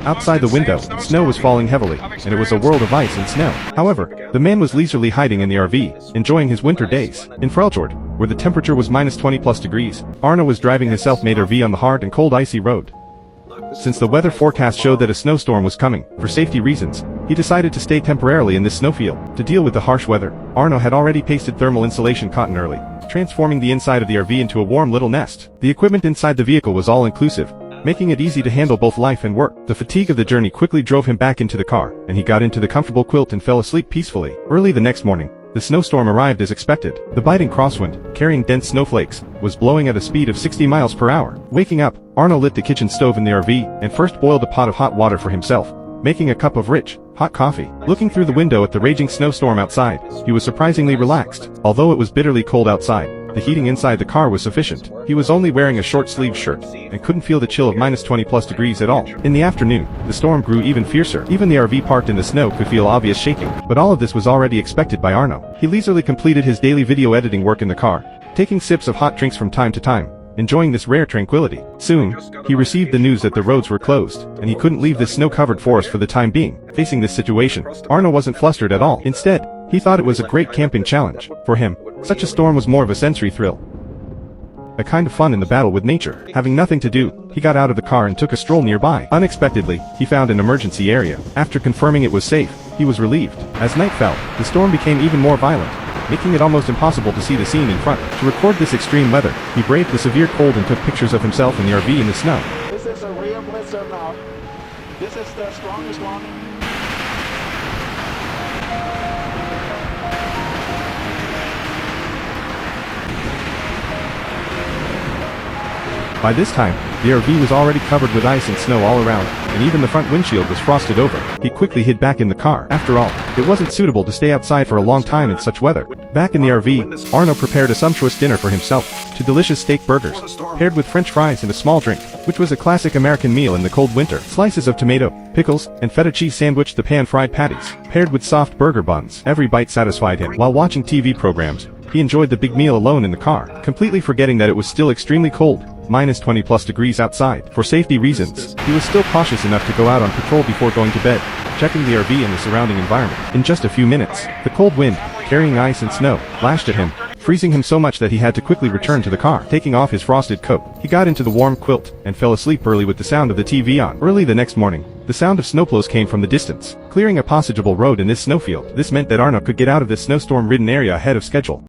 Outside the window, snow was falling heavily, and it was a world of ice and snow. However, the man was leisurely hiding in the RV, enjoying his winter days. In Freljord, where the temperature was -20+degrees, Arno was driving his self-made RV on the hard and cold icy road. Since the weather forecast showed that a snowstorm was coming, for safety reasons, he decided to stay temporarily in this snowfield. To deal with the harsh weather, Arno had already pasted thermal insulation cotton early, transforming the inside of the RV into a warm little nest. The equipment inside the vehicle was all-inclusive, making it easy to handle both life and work. The fatigue of the journey quickly drove him back into the car, and he got into the comfortable quilt and fell asleep peacefully. Early the next morning, the snowstorm arrived as expected. The biting crosswind, carrying dense snowflakes, was blowing at a speed of 60 miles per hour. Waking up, Arno lit the kitchen stove in the RV, and first boiled a pot of hot water for himself, making a cup of rich, hot coffee. Looking through the window at the raging snowstorm outside, he was surprisingly relaxed. Although it was bitterly cold outside, the heating inside the car was sufficient. He was only wearing a short-sleeved shirt, and couldn't feel the chill of -20+degrees at all. In the afternoon, the storm grew even fiercer. Even the RV parked in the snow could feel obvious shaking. But all of this was already expected by Arno. He leisurely completed his daily video editing work in the car, taking sips of hot drinks from time to time, enjoying this rare tranquility. Soon, he received the news that the roads were closed, and he couldn't leave this snow-covered forest for the time being. Facing this situation, Arno wasn't flustered at all. Instead, he thought it was a great camping challenge. For him, such a storm was more of a sensory thrill, a kind of fun in the battle with nature. Having nothing to do, he got out of the car and took a stroll nearby. Unexpectedly, he found an emergency area. After confirming it was safe, he was relieved. As night fell, the storm became even more violent, making it almost impossible to see the scene in front. To record this extreme weather, he braved the severe cold and took pictures of himself in the RV in the snow. This is a real blizzard now. This is the strongest one. By this time, the RV was already covered with ice and snow all around, and even the front windshield was frosted over. He quickly hid back in the car. After all, it wasn't suitable to stay outside for a long time in such weather. Back in the RV, Arno prepared a sumptuous dinner for himself. 2 delicious steak burgers, paired with French fries and a small drink, which was a classic American meal in the cold winter. Slices of tomato, pickles, and feta cheese sandwiched the pan-fried patties, paired with soft burger buns. Every bite satisfied him. While watching TV programs, he enjoyed the big meal alone in the car, completely forgetting that it was still extremely cold, -20+degrees outside. For safety reasons, he was still cautious enough to go out on patrol before going to bed, checking the RV and the surrounding environment. In just a few minutes, the cold wind, carrying ice and snow, lashed at him, freezing him so much that he had to quickly return to the car. Taking off his frosted coat, he got into the warm quilt, and fell asleep early with the sound of the TV on. Early the next morning, the sound of snowplows came from the distance, clearing a passageable road in this snowfield. This meant that Arno could get out of this snowstorm-ridden area ahead of schedule.